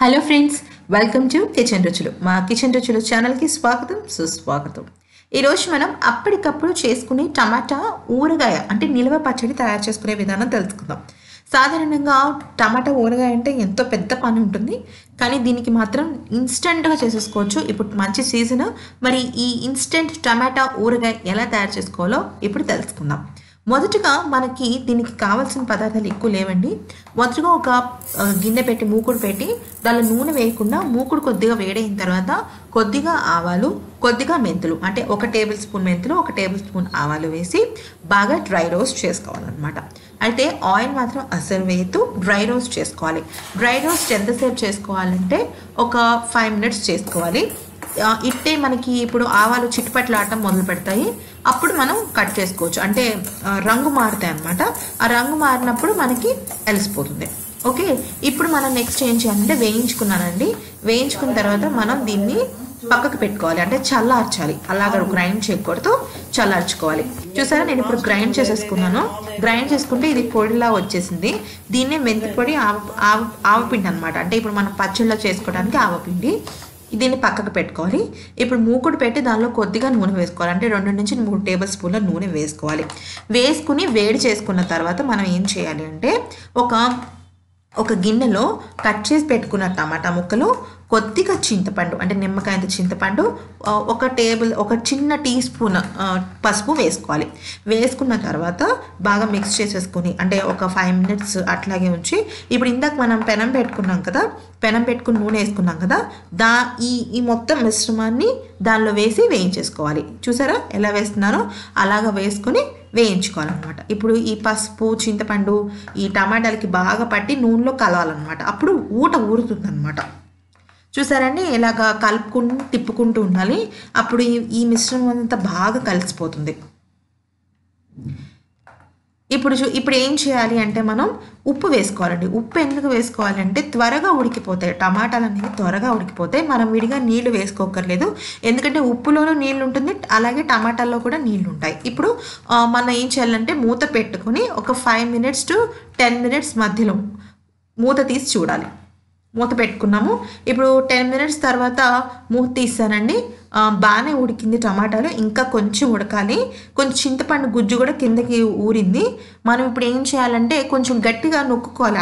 Hello friends, welcome to kitchen రుచులు. మా kitchen రుచులు ఛానల్కి స్వాగతం, సుస్వాగతం. ఈరోజు మనం అప్పటికప్పుడు చేసుకునే టమాటా ఊరగాయ అంటే నిల్వ పచ్చడి తయారు చేసుకునే విధానం తెలుసుకుందాం. సాధారణంగా టమాటా ఊరగాయ అంటే ఎంతో పెద్ద పని ఉంటుంది, కానీ దీనికి మాత్రం ఇన్స్టెంట్గా చేసేసుకోవచ్చు. ఇప్పుడు మంచి సీజన్, మరి ఈ ఇన్స్టెంట్ టమాటా ఊరగాయ ఎలా తయారు చేసుకోవాలో ఇప్పుడు తెలుసుకుందాం. మొదటగా మనకి దీనికి కావాల్సిన పదార్థాలు ఎక్కువ లేవండి. మొదటగా ఒక గిన్నె పెట్టి మూకుడు పెట్టి దానిలో నూనె వేయకుండా మూకుడు కొద్దిగా వేడైన తర్వాత కొద్దిగా ఆవాలు, కొద్దిగా మెంతులు అంటే 1 టేబుల్ స్పూన్ మెంతులు, 1 టేబుల్ స్పూన్ ఆవాలు వేసి బాగా డ్రై రోస్ట్ చేసుకోవాలన్నమాట. అయితే ఆయిల్ మాత్రం అసలు వేయద్దు, డ్రై రోస్ట్ చేసుకోవాలి. డ్రై రోస్ట్ ఎంతసేపు చేసుకోవాలంటే ఒక 5 మినిట్స్ చేసుకోవాలి. ఇట్టే మనకి ఇప్పుడు ఆవాలు చిట్టుపట్లాడటం మొదలు పెడతాయి, అప్పుడు మనం కట్ చేసుకోవచ్చు. అంటే రంగు మారుతాయి అన్నమాట. ఆ రంగు మారినప్పుడు మనకి కలిసిపోతుంది. ఓకే, ఇప్పుడు మనం నెక్స్ట్ ఏం చేయాలంటే వేయించుకున్నానండి. వేయించుకున్న తర్వాత మనం దీన్ని పక్కకు పెట్టుకోవాలి, అంటే చల్లార్చాలి. అలాగ గ్రైండ్ చేయకూడదు, చల్లార్చుకోవాలి. చూసారా, నేను ఇప్పుడు గ్రైండ్ చేసేసుకున్నాను. గ్రైండ్ చేసుకుంటే ఇది పొడిలా వచ్చేసింది. దీన్నే మెంతి పొడి, ఆవపిండి అనమాట. అంటే ఇప్పుడు మనం పచ్చళ్ళలో చేసుకోవడానికి ఆవపిండి. దీన్ని పక్కకు పెట్టుకోవాలి. ఇప్పుడు మూకుడు పెట్టి దానిలో కొద్దిగా నూనె వేసుకోవాలి. అంటే 2 నుంచి 3 టేబుల్ స్పూన్ల నూనె వేసుకోవాలి. వేసుకుని వేడి చేసుకున్న తర్వాత మనం ఏం చేయాలి అంటే ఒక గిన్నెలో కట్ చేసి పెట్టుకున్న టమాటా ముక్కలు, కొద్దిగా చింతపండు అంటే నిమ్మకాయంత చింతపండు, ఒక చిన్న టీ స్పూన్ పసుపు వేసుకోవాలి. వేసుకున్న తర్వాత బాగా మిక్స్ చేసేసుకుని అంటే ఒక 5 మినిట్స్ అట్లాగే ఉంచి, ఇప్పుడు ఇందాక మనం పెనం పెట్టుకున్నాం కదా, పెనం పెట్టుకుని నూనె వేసుకున్నాం కదా, ఈ మొత్తం మిశ్రమాన్ని దానిలో వేసి వేయించేసుకోవాలి. చూసారా ఎలా వేస్తున్నానో అలాగా వేసుకొని వేయించుకోవాలన్నమాట. ఇప్పుడు ఈ పసుపు, చింతపండు ఈ టమాటాలకి బాగా పట్టి నూనెలో కలవాలన్నమాట. అప్పుడు ఊరుతుందన్నమాట. చూసారండి, ఇలాగా కలుపుకుంటూ తిప్పుకుంటూ ఉండాలి. అప్పుడు ఈ మిశ్రమం అంతా బాగా కలిసిపోతుంది. ఇప్పుడు ఏం చేయాలి అంటే మనం ఉప్పు వేసుకోవాలండి. ఉప్పు ఎందుకు వేసుకోవాలంటే త్వరగా ఉడికిపోతాయి టమాటాలు అనేవి, త్వరగా ఉడికిపోతాయి. మనం విడిగా నీళ్లు వేసుకోకర్లేదు, ఎందుకంటే ఉప్పులోనూ నీళ్ళు ఉంటుంది, అలాగే టమాటాల్లో కూడా నీళ్ళు ఉంటాయి. ఇప్పుడు మనం ఏం చేయాలంటే మూత పెట్టుకొని ఒక 5 మినిట్స్ టు 10 మినిట్స్ మధ్యలో మూత తీసి చూడాలి. మూత పెట్టుకున్నాము. ఇప్పుడు 10 మినిట్స్ తర్వాత మూత తీసానండి. బాగానే ఉడికింది టమాటాలు, ఇంకా కొంచెం ఉడకాలి. కొంచెం చింతపండు గుజ్జు కూడా కిందకి ఊరింది. మనం ఇప్పుడు ఏం చేయాలంటే కొంచెం గట్టిగా నొక్కుకోవాలి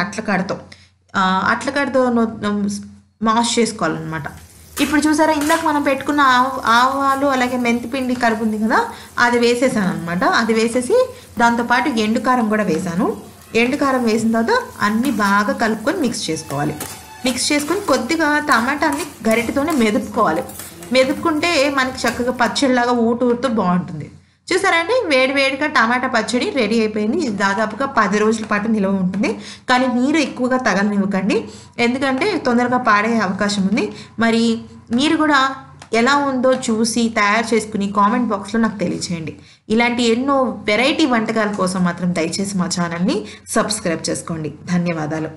అట్లకాడతో మాష్ చేసుకోవాలన్నమాట. ఇప్పుడు చూసారా, ఇందాక మనం పెట్టుకున్న ఆవాలు అలాగే మెంతిపిండి కలుపుంది కదా, అది వేసేసాను అనమాట. అది వేసేసి దాంతోపాటు ఎండుకారం కూడా వేసాను. ఎండుకారం వేసిన తర్వాత అన్నీ బాగా కలుపుకొని మిక్స్ చేసుకోవాలి. మిక్స్ చేసుకొని కొద్దిగా టమాటాన్ని గరిటెతోనే మెదుపుకుంటే మనకి చక్కగా పచ్చడిలాగా ఊటూరుతూ బాగుంటుంది. చూసారా అండి, వేడివేడిగా టమాటా పచ్చడి రెడీ అయిపోయింది. ఇది దాదాపుగా 10 రోజుల పాటు నిల్వ ఉంటుంది. కానీ నీరు ఎక్కువగా తగలనివ్వకండి, ఎందుకంటే తొందరగా పాడే అవకాశం ఉంది. మరి మీరు కూడా ఎలా ఉందో చూసి తయారు చేసుకుని కామెంట్ బాక్స్లో నాకు తెలియచేయండి. ఇలాంటి ఎన్నో వెరైటీ వంటకాల కోసం మాత్రం దయచేసి మా ఛానల్ని సబ్స్క్రైబ్ చేసుకోండి. ధన్యవాదాలు.